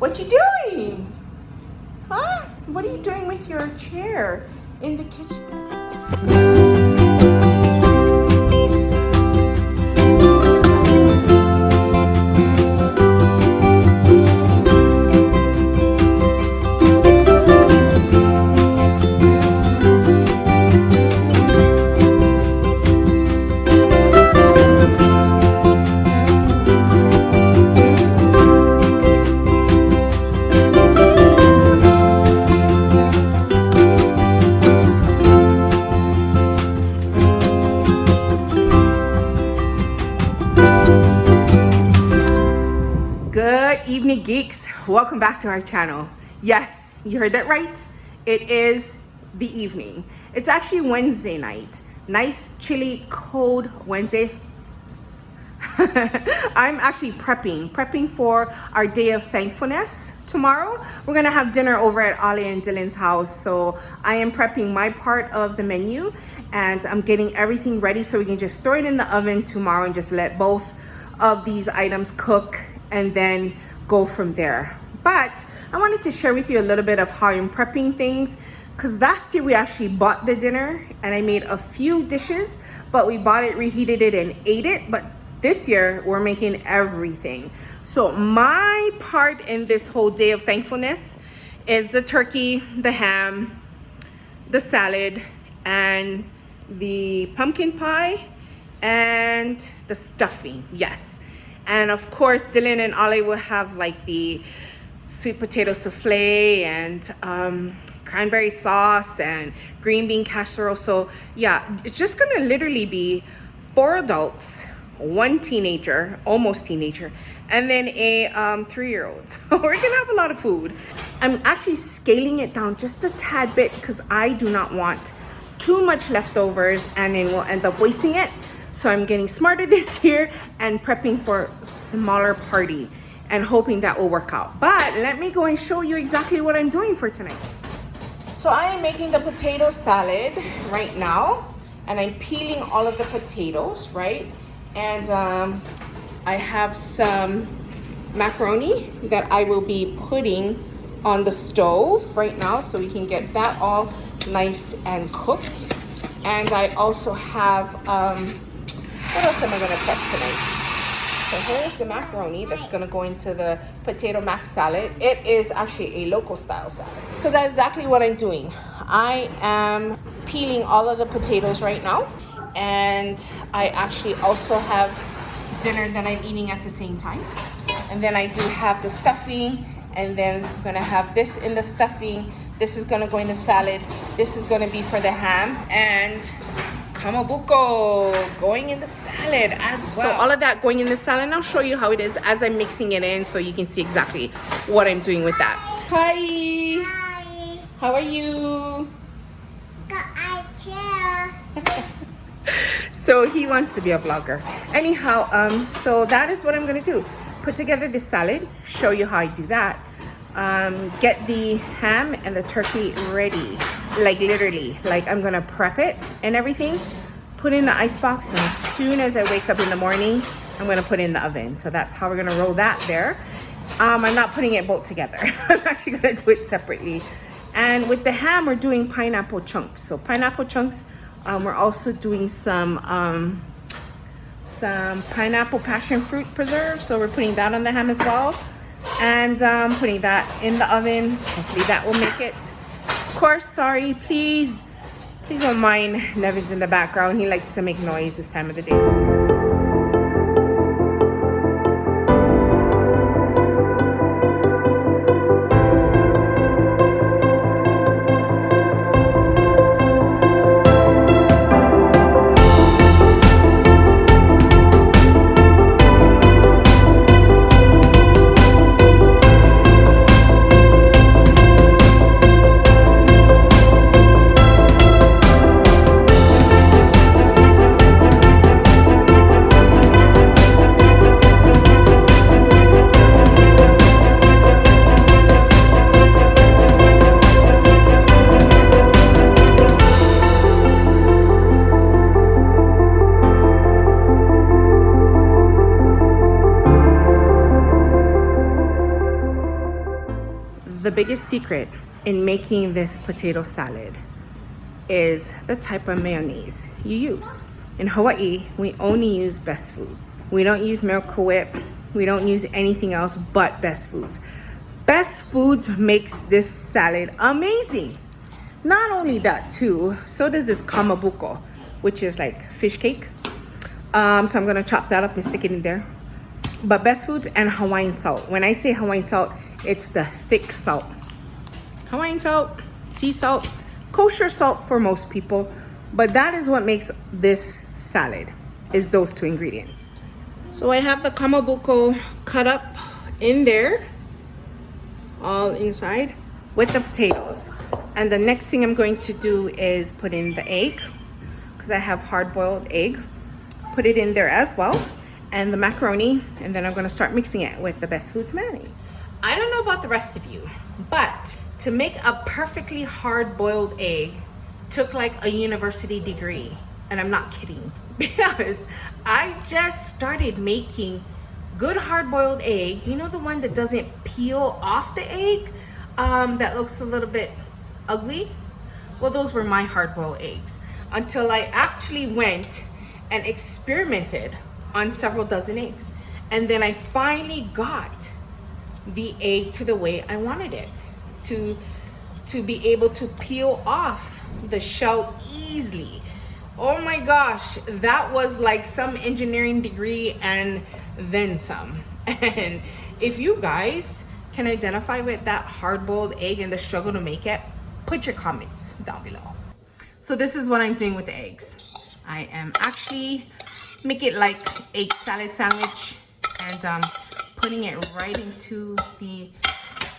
What you doing? Huh? What are you doing with your chair in the kitchen? Good evening, geeks. Welcome back to our channel. Yes, you heard that right. It is the evening. It's actually Wednesday night. Nice, chilly, cold Wednesday. I'm actually prepping for our day of thankfulness tomorrow. We're gonna have dinner over at Ali and Dylan's house. So I am prepping my part of the menu and I'm getting everything ready so we can just throw it in the oven tomorrow and just let both of these items cook and then go from there. But I wanted to share with you a little bit of how I'm prepping things, because last year we actually bought the dinner and I made a few dishes, but we bought it, reheated it, and ate it. But this year we're making everything. So my part in this whole day of thankfulness is the turkey, the ham, the salad, and the pumpkin pie, and the stuffing. Yes. And of course, Dylan and Ollie will have like the sweet potato souffle and cranberry sauce and green bean casserole. So yeah, it's just gonna literally be 4 adults, 1 teenager, almost teenager, and then a 3-year-old. So we're gonna have a lot of food. I'm actually scaling it down just a tad bit because I do not want too much leftovers and then we'll end up wasting it. So I'm getting smarter this year and prepping for a smaller party and hoping that will work out. But let me go and show you exactly what I'm doing for tonight. So I am making the potato salad right now and I'm peeling all of the potatoes, right? And I have some macaroni that I will be putting on the stove right now so we can get that all nice and cooked. And I also have, what else am I gonna prep tonight? So here's the macaroni that's gonna go into the potato mac salad. It is actually a local style salad. So that's exactly what I'm doing. I am peeling all of the potatoes right now. And I actually also have dinner that I'm eating at the same time. And then I do have the stuffing, and then I'm gonna have this in the stuffing. This is gonna go in the salad. This is gonna be for the ham, and kamabuko going in the salad as well. So all of that going in the salad, and I'll show you how it is as I'm mixing it in so you can see exactly what I'm doing with that. Hi. Hi. How are you? Got a chair. So he wants to be a vlogger. Anyhow, so that is what I'm gonna do. Put together the salad, show you how I do that. Get the ham and the turkey ready, like literally, like I'm gonna prep it and everything, put in the ice box, and as soon as I wake up in the morning, I'm gonna put it in the oven. So that's how we're gonna roll that there. I'm not putting it both together. I'm actually gonna do it separately. And with the ham, we're doing pineapple chunks. So pineapple chunks, we're also doing some pineapple passion fruit preserve. So we're putting that on the ham as well. And putting that in the oven. Hopefully that will make it. Of course, sorry, please don't mind Nevins in the background. He likes to make noise this time of the day. The biggest secret in making this potato salad is the type of mayonnaise you use. In Hawaii, we only use Best Foods. We don't use Miracle Whip. We don't use anything else but Best Foods. Best Foods makes this salad amazing. Not only that too, so does this kamabuko, which is like fish cake. So I'm gonna chop that up and stick it in there. But Best Foods and Hawaiian salt. When I say Hawaiian salt, it's the thick salt. Hawaiian salt, sea salt, kosher salt for most people. But that is what makes this salad, is those two ingredients. So I have the kamabuko cut up in there, all inside, with the potatoes. And the next thing I'm going to do is put in the egg, because I have hard-boiled egg. Put it in there as well, and the macaroni, and then I'm gonna start mixing it with the Best Foods mayonnaise. I don't know about the rest of you, but to make a perfectly hard-boiled egg took like a university degree, and I'm not kidding, because I just started making good hard-boiled egg. You know, the one that doesn't peel off the egg, that looks a little bit ugly? Well, those were my hard-boiled eggs, until I actually went and experimented on several dozen eggs. And then I finally got the egg to the way I wanted it, to be able to peel off the shell easily. Oh my gosh, that was like some engineering degree and then some. And if you guys can identify with that hard-boiled egg and the struggle to make it, put your comments down below. So this is what I'm doing with the eggs. I am actually making it like egg salad sandwich, and putting it right into the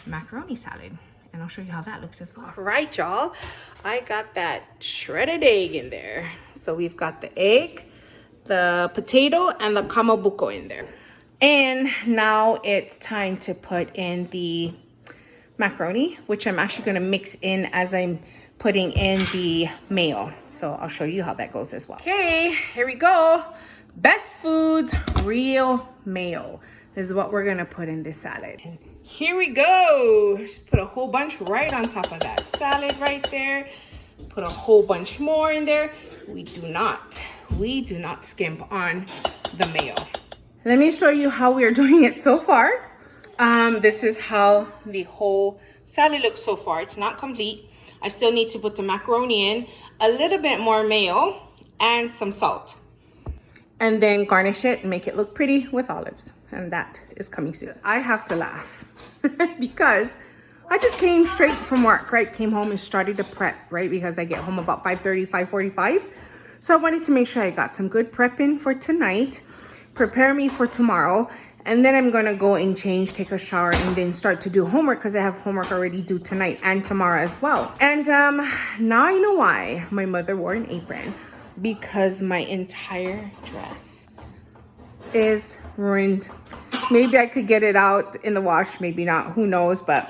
macaroni salad. And I'll show you how that looks as well. All right, y'all. I got that shredded egg in there. So we've got the egg, the potato, and the kamabuko in there. And now it's time to put in the macaroni, which I'm actually gonna mix in as I'm putting in the mayo. So I'll show you how that goes as well. Okay, here we go. Best Foods real mayo. This is what we're gonna put in this salad. And here we go. Just put a whole bunch right on top of that salad right there. Put a whole bunch more in there. We do not skimp on the mayo. Let me show you how we are doing it so far. This is how the whole salad looks so far. It's not complete. I still need to put the macaroni in, a little bit more mayo, and some salt. And then garnish it and make it look pretty with olives. And that is coming soon. I have to laugh because I just came straight from work, right? Came home and started to prep, right? Because I get home about 5:30, 5:45. So I wanted to make sure I got some good prep in for tonight, prepare me for tomorrow. And then I'm gonna go and change, take a shower, and then start to do homework, because I have homework already due tonight and tomorrow as well. And now I know why my mother wore an apron, because my entire dress is ruined. Maybe I could get it out in the wash, maybe not, who knows, but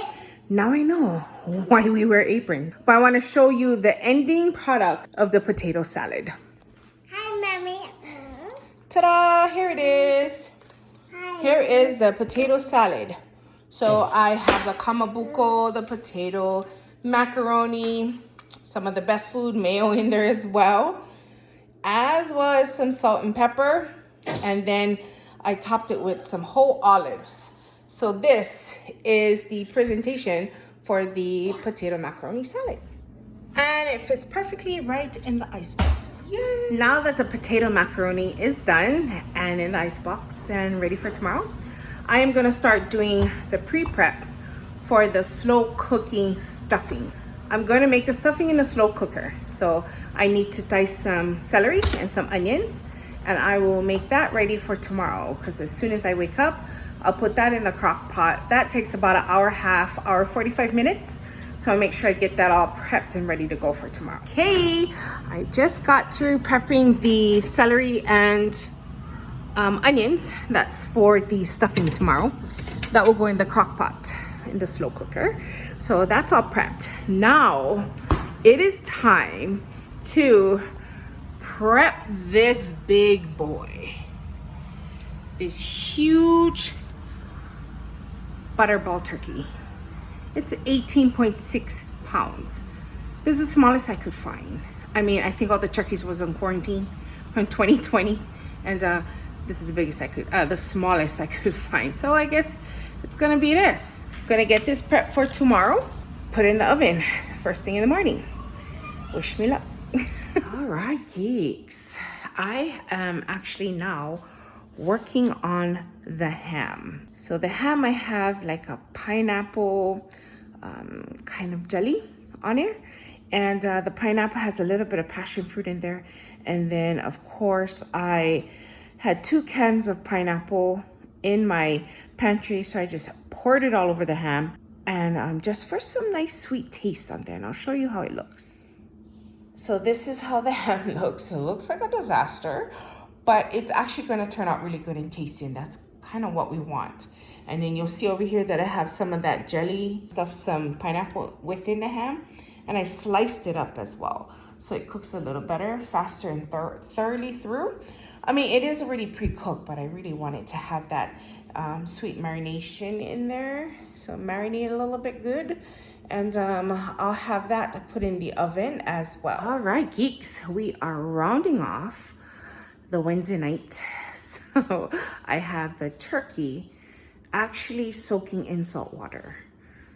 now I know why we wear aprons. But I wanna show you the ending product of the potato salad. Hi, Mommy. Ta-da, here it is. Hi. Here is the potato salad. So I have the kamabuko, the potato, macaroni, some of the Best Food mayo in there as well as some salt and pepper. And then I topped it with some whole olives. So this is the presentation for the potato macaroni salad. And it fits perfectly right in the icebox. Yay! Now that the potato macaroni is done and in the icebox and ready for tomorrow, I am gonna start doing the pre-prep for the slow cooking stuffing. I'm gonna make the stuffing in a slow cooker. So I need to dice some celery and some onions, and I will make that ready for tomorrow, because as soon as I wake up, I'll put that in the crock pot. That takes about an hour, half hour, 45 minutes. So I'll make sure I get that all prepped and ready to go for tomorrow. Okay, I just got through prepping the celery and onions. That's for the stuffing tomorrow. That will go in the crock pot in the slow cooker. So that's all prepped. Now it is time to prep this big boy. This huge butterball turkey. It's 18.6 pounds. This is the smallest I could find. I mean, I think all the turkeys was in quarantine from 2020, and this is the biggest I could, the smallest I could find. So I guess it's gonna be this. Gonna get this prepped for tomorrow. Put it in the oven first thing in the morning. Wish me luck. All right, geeks. I am actually now working on the ham. So the ham, I have like a pineapple kind of jelly on it. And the pineapple has a little bit of passion fruit in there. And then of course I had 2 cans of pineapple in my pantry. So I just poured it all over the ham. And just for some nice sweet taste on there. And I'll show you how it looks. So this is how the ham looks. It looks like a disaster, but it's actually going to turn out really good and tasty, and that's kind of what we want. And then you'll see over here that I have some of that jelly stuff, some pineapple within the ham, and I sliced it up as well. So it cooks a little better, faster, and thoroughly through. I mean, it is already pre-cooked, but I really want it to have that sweet marination in there. So marinate a little bit good. And I'll have that to put in the oven as well. All right, geeks, we are rounding off the Wednesday night. So I have the turkey actually soaking in salt water.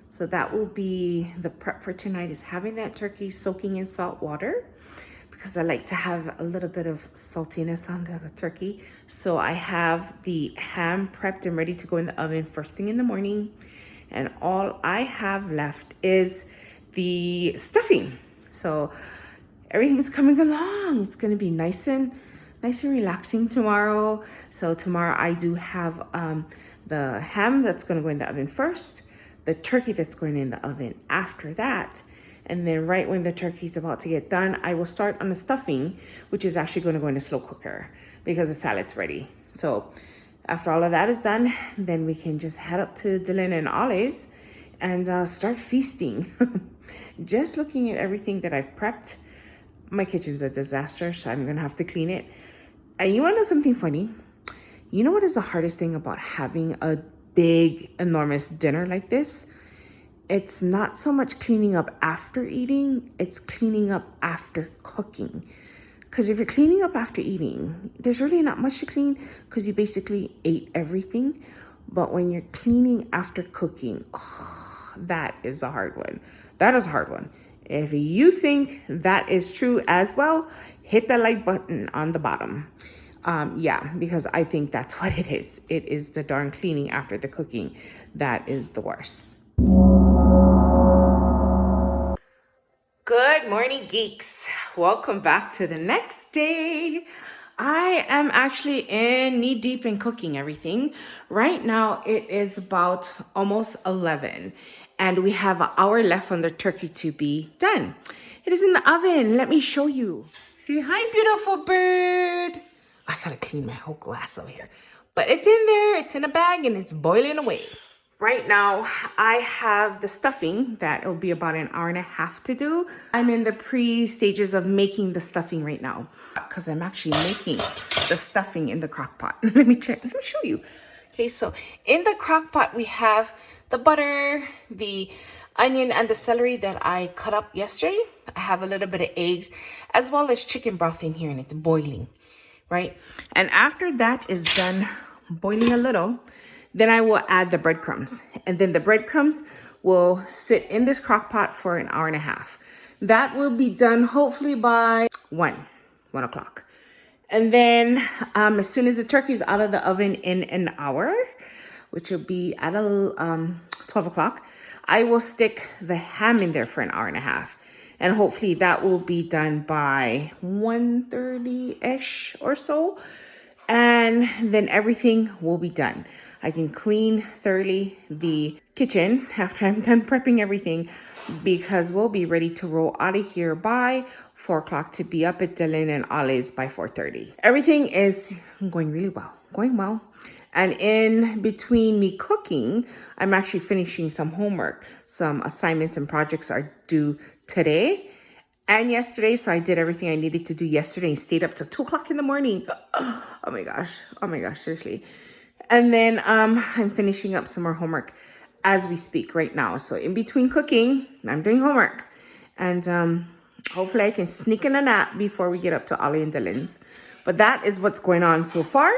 So that will be the prep for tonight, is having that turkey soaking in salt water, because I like to have a little bit of saltiness on the turkey. So I have the ham prepped and ready to go in the oven first thing in the morning. And all I have left is the stuffing. So everything's coming along. It's gonna be nice and relaxing tomorrow. So tomorrow I do have the ham that's gonna go in the oven first, the turkey that's going in the oven after that. And then right when the turkey's about to get done, I will start on the stuffing, which is actually gonna go in a slow cooker because the salad's ready. So after all of that is done, then we can just head up to Dylan and Ollie's and start feasting. Just looking at everything that I've prepped, my kitchen's a disaster, so I'm gonna have to clean it. And you wanna know something funny? You know what is the hardest thing about having a big, enormous dinner like this? It's not so much cleaning up after eating, it's cleaning up after cooking. Because if you're cleaning up after eating, there's really not much to clean because you basically ate everything. But when you're cleaning after cooking, oh, that is a hard one. That is a hard one. If you think that is true as well, hit the like button on the bottom. Yeah, because I think that's what it is. It is the darn cleaning after the cooking that is the worst. Good morning, geeks. Welcome back to the next day. I am actually in knee deep in cooking everything. Right now it is about almost 11 and we have an hour left on the turkey to be done. It is in the oven. Let me show you. Say hi, beautiful bird. I gotta clean my whole glass over here. But it's in there, it's in a bag, and it's boiling away. Right now, I have the stuffing that will be about an hour and a half to do. I'm in the pre-stages of making the stuffing right now because I'm actually making the stuffing in the crock pot. Let me show you. Okay, so in the crock pot, we have the butter, the onion, and the celery that I cut up yesterday. I have a little bit of eggs as well as chicken broth in here, and it's boiling, right? And after that is done boiling a little, then I will add the breadcrumbs, and then the breadcrumbs will sit in this crock pot for an hour and a half. That will be done hopefully by 1 o'clock. And then as soon as the turkey is out of the oven in an hour, which will be at 12 o'clock, I will stick the ham in there for an hour and a half. And hopefully that will be done by 1:30-ish or so. And then everything will be done. I can clean thoroughly the kitchen after I'm done prepping everything, because we'll be ready to roll out of here by 4 o'clock to be up at Dylan and Ollie's by 4:30. Everything is going really well, going well. And in between me cooking, I'm actually finishing some homework. Some assignments and projects are due today and yesterday. So I did everything I needed to do yesterday and stayed up till 2 o'clock in the morning. Oh my gosh, seriously. And then I'm finishing up some more homework as we speak right now. So in between cooking, I'm doing homework. And hopefully I can sneak in a nap before we get up to Ollie and Dylan's. But that is what's going on so far.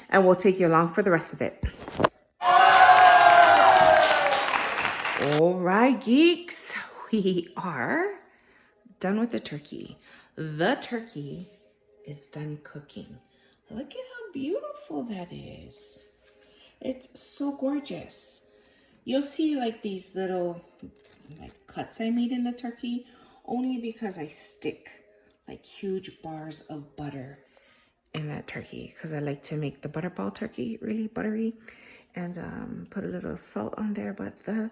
And we'll take you along for the rest of it. All right, geeks. We are done with the turkey. The turkey is done cooking. Look at how beautiful that is. It's so gorgeous. You'll see like these little like cuts I made in the turkey only because I stick like huge bars of butter in that turkey because I like to make the butterball turkey really buttery and put a little salt on there. But the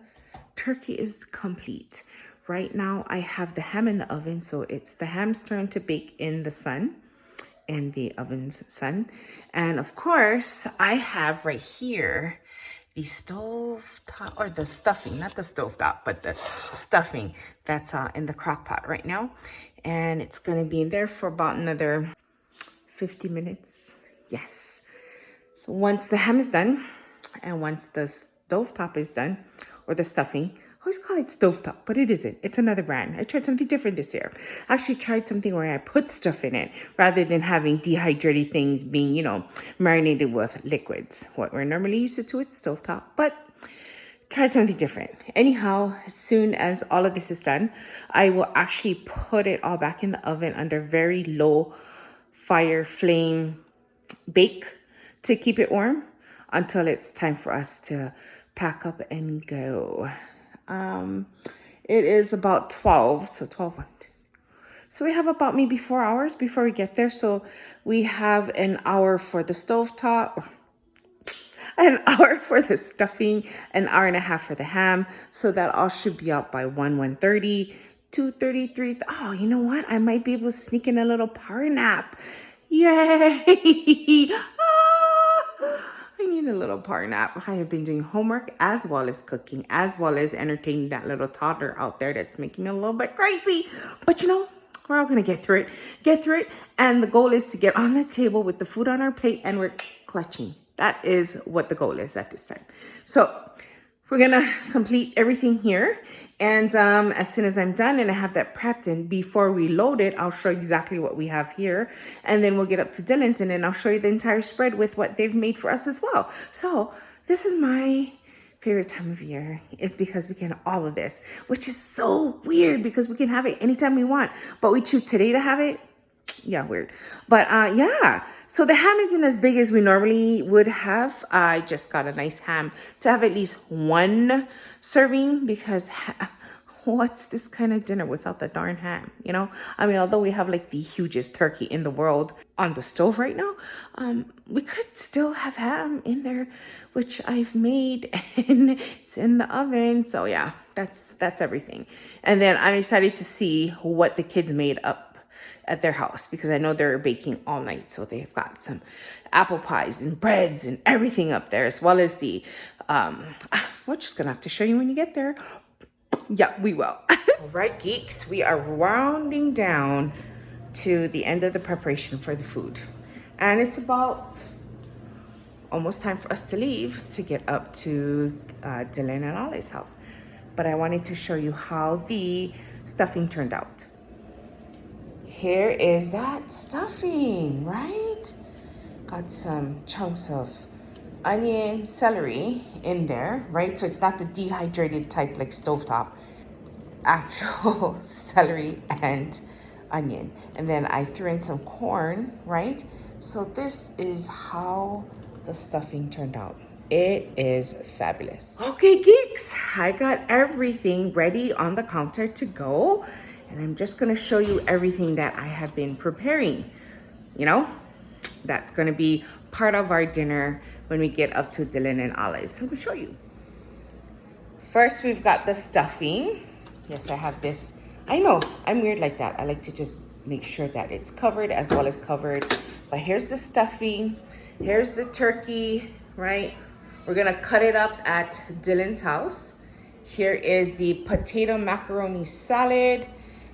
turkey is complete. Right now I have the ham in the oven, so it's the ham's turn to bake in the sun, in the oven's sun. And of course I have right here the stove top, or the stuffing, not the stove top, but the stuffing that's in the crock pot right now. And it's gonna be in there for about another 50 minutes. Yes. So once the ham is done and once the stove top is done, or the stuffing, I always call it stovetop, but it isn't. It's another brand. I tried something different this year. I actually tried something where I put stuff in it rather than having dehydrated things being, you know, marinated with liquids. What we're normally used to it's stovetop, but tried something different. Anyhow, as soon as all of this is done, I will actually put it all back in the oven under very low fire flame bake to keep it warm until it's time for us to pack up and go. It is about 12, so 12. So we have about maybe 4 hours before we get there. So we have an hour for the stovetop, an hour for the stuffing, an hour and a half for the ham. So that all should be out by 1:30, 2:33. Oh, you know what? I might be able to sneak in a little power nap. Yay! I need a little power nap. I have been doing homework as well as cooking, as well as entertaining that little toddler out there that's making me a little bit crazy. But you know, we're all gonna get through it. And the goal is to get on the table with the food on our plate and we're clutching. That is what the goal is at this time. So we're gonna complete everything here. And as soon as I'm done and I have that prepped, and before we load it, I'll show you exactly what we have here. And then we'll get up to Dylan's and then I'll show you the entire spread with what they've made for us as well. So this is my favorite time of year, is because we can have all of this, which is so weird because we can have it anytime we want, but we choose today to have it. Yeah, weird. But yeah, so the ham isn't as big as we normally would have. I just got a nice ham to have at least one serving because what's this kind of dinner without the darn ham, you know? I mean, although we have like the hugest turkey in the world on the stove right now, we could still have ham in there, which I've made and it's in the oven. So yeah, that's everything. And then I'm excited to see what the kids made up at their house because I know they're baking all night. So they've got some apple pies and breads and everything up there, as well as the, we're just gonna have to show you when you get there. Yeah, we will. All right, geeks, we are rounding down to the end of the preparation for the food. And it's about almost time for us to leave to get up to Dylan and Ollie's house. But I wanted to show you how the stuffing turned out. Here is that stuffing, right? Got some chunks of onion, celery in there, right? So it's not the dehydrated type like stovetop. Actual celery and onion. And then I threw in some corn, right? So this is how the stuffing turned out. It is fabulous. Okay, geeks, I got everything ready on the counter to go. And I'm just gonna show you everything that I have been preparing. You know, that's gonna be part of our dinner when we get up to Dylan and Ollie's. So let me show you. First, we've got the stuffing. Yes, I have this. I know, I'm weird like that. I like to just make sure that it's covered as well as covered. But here's the stuffing. Here's the turkey, right? We're gonna cut it up at Dylan's house. Here is the potato macaroni salad.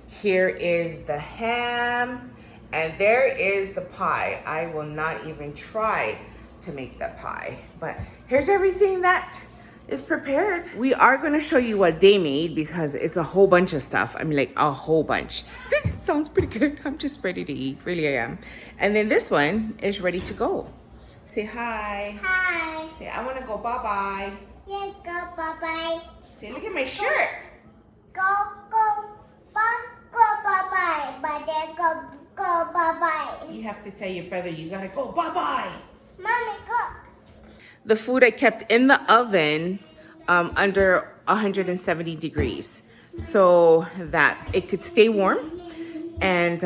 Here is the ham, and there is the pie. I will not even try to make the pie, but here's everything that is prepared. We are going to show you what they made because it's a whole bunch of stuff. I mean, like a whole bunch. It sounds pretty good. I'm just ready to eat. Really, I am. And then this one is ready to go. Say hi. Hi. Say, I want to go bye-bye. Yeah, go bye-bye. Say, look at my shirt. Go bye-bye. But then go bye-bye. You have to tell your brother you got to go bye-bye. Mommy, go. The food I kept in the oven under 170 degrees so that it could stay warm. And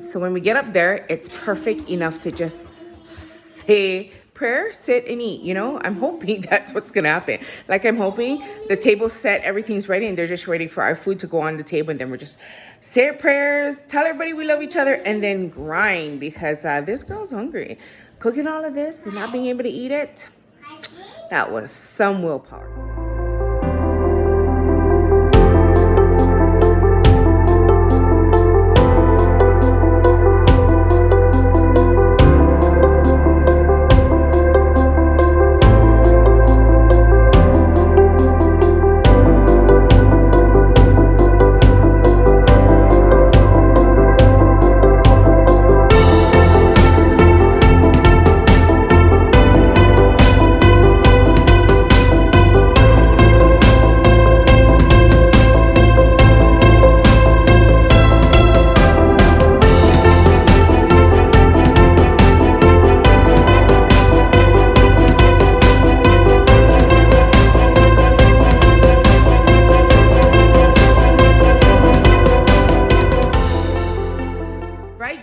so when we get up there, it's perfect enough to just say prayer, sit and eat. You know, I'm hoping that's what's gonna happen. Like I'm hoping the table's set, everything's ready, and they're just ready for our food to go on the table, and then we're just say our prayers, tell everybody we love each other, and then grind because this girl's hungry. Cooking all of this and not being able to eat it, that was some willpower.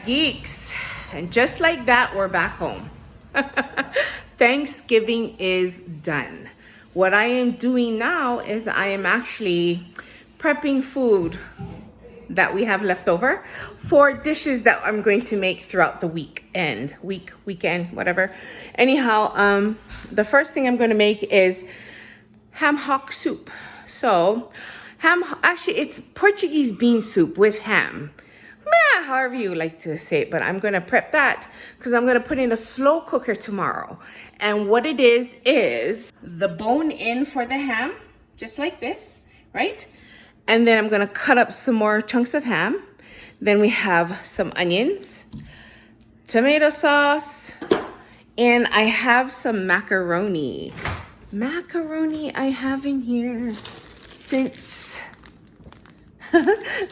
Geeks, and just like that, we're back home. Thanksgiving is done. What I am doing now is I am actually prepping food that we have left over for dishes that I'm going to make throughout the weekend, whatever. Anyhow, the first thing I'm going to make is ham hock soup. So actually it's Portuguese bean soup with ham. However you like to say it, but I'm going to prep that because I'm going to put in a slow cooker tomorrow. And what it is the bone in for the ham, just like this, right? And then I'm going to cut up some more chunks of ham. Then we have some onions, tomato sauce, and I have some macaroni. Macaroni I have in here since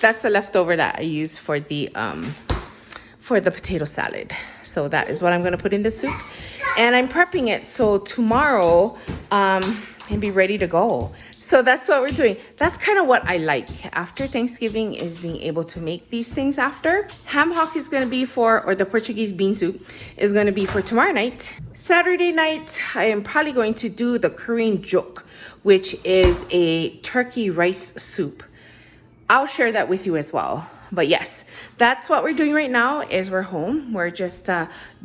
that's a leftover that I used for the potato salad. So that is what I'm gonna put in the soup, and I'm prepping it so tomorrow and be ready to go. So that's what we're doing. That's kind of what I like after Thanksgiving, is being able to make these things after. Ham hock is gonna be or the Portuguese bean soup is gonna be for tomorrow night. Saturday night, I am probably going to do the Korean jok, which is a turkey rice soup. I'll share that with you as well. But yes, that's what we're doing right now. Is we're home. We're just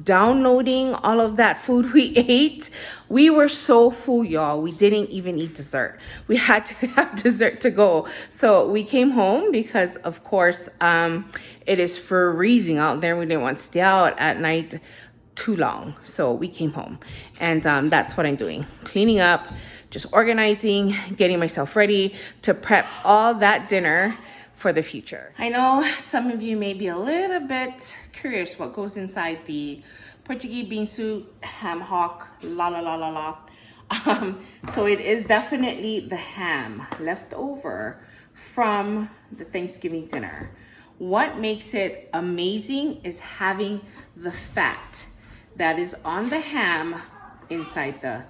downloading all of that food we ate. We were so full, y'all. We didn't even eat dessert. We had to have dessert to go. So we came home because, of course, it is freezing out there. We didn't want to stay out at night too long. So we came home. And that's what I'm doing. Cleaning up, just organizing, getting myself ready to prep all that dinner for the future. I know some of you may be a little bit curious what goes inside the Portuguese bean soup, ham hock, so it is definitely the ham left over from the Thanksgiving dinner. What makes it amazing is having the fat that is on the ham inside the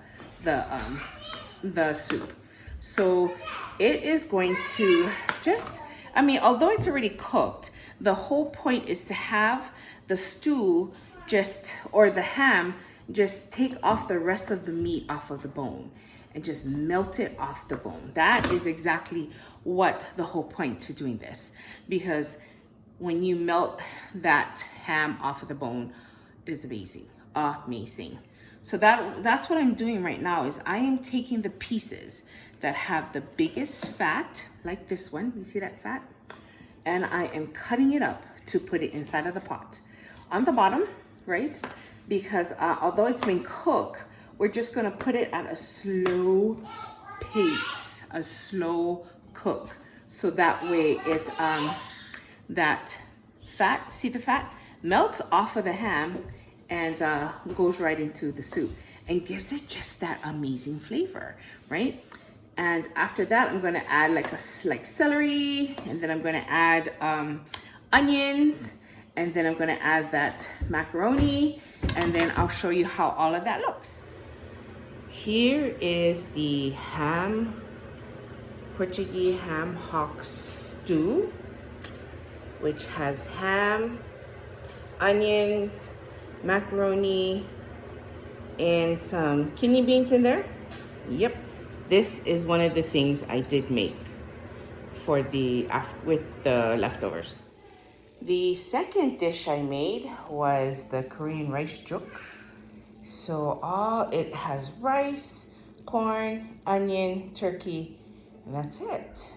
soup. So it is going to just, although it's already cooked, the whole point is to have the stew or the ham just take off the rest of the meat off of the bone and just melt it off the bone. That is exactly what the whole point to doing this, because when you melt that ham off of the bone, it is amazing. So that's what I'm doing right now, is I am taking the pieces that have the biggest fat, like this one, you see that fat? And I am cutting it up to put it inside of the pot. On the bottom, right? Because although it's been cooked, we're just gonna put it at a slow pace, a slow cook. So that way it, that fat, see the fat, melts off of the ham and goes right into the soup and gives it just that amazing flavor, right? And after that, I'm gonna add like celery, and then I'm gonna add onions, and then I'm gonna add that macaroni, and then I'll show you how all of that looks. Here is the Portuguese ham hock stew, which has ham, onions, macaroni, and some kidney beans in there. Yep, this is one of the things I did make for with the leftovers. The second dish I made was the Korean rice juk. So it has rice, corn, onion, turkey, and that's it.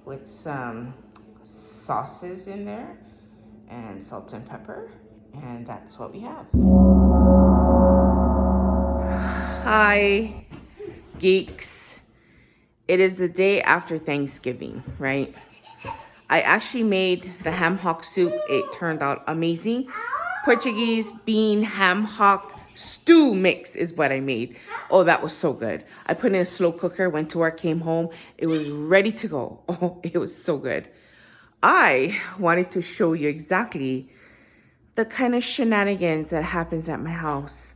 With some sauces in there and salt and pepper, and that's what we have. Hi, geeks. It is the day after Thanksgiving, right? I actually made the ham hock soup. It turned out amazing. Portuguese bean ham hock stew mix is what I made. Oh, that was so good. I put it in a slow cooker, went to work, came home. It was ready to go. Oh, it was so good. I wanted to show you exactly the kind of shenanigans that happens at my house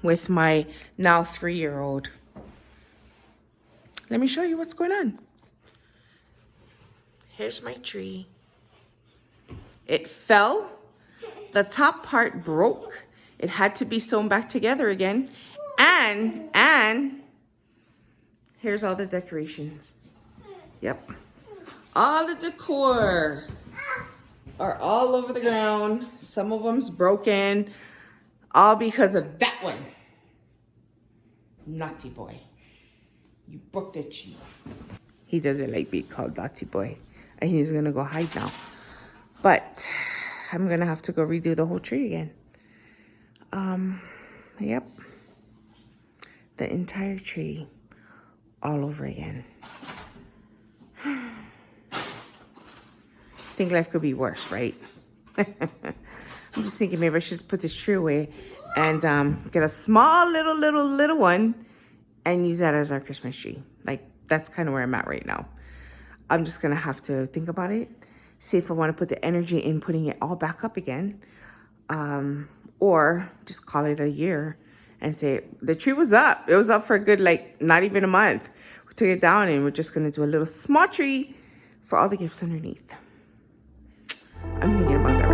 with my now 3-year-old. Let me show you what's going on. Here's my tree. It fell. The top part broke. It had to be sewn back together again. And here's all the decorations. Yep. All the decor are all over the ground. Some of them's broken. All because of that one. Naughty boy. You broke the tree. He doesn't like being called naughty boy. And he's gonna go hide now. But I'm gonna have to go redo the whole tree again. Yep. The entire tree all over again. Think life could be worse, right? I'm just thinking maybe I should just put this tree away and get a small little one and use that as our Christmas tree. Like, that's kind of where I'm at right now. I'm just gonna have to think about it, see if I want to put the energy in putting it all back up again, or just call it a year and say the tree was up. It was up for a good, like, not even a month. We took it down and we're just gonna do a little small tree for all the gifts underneath. I'm thinking about that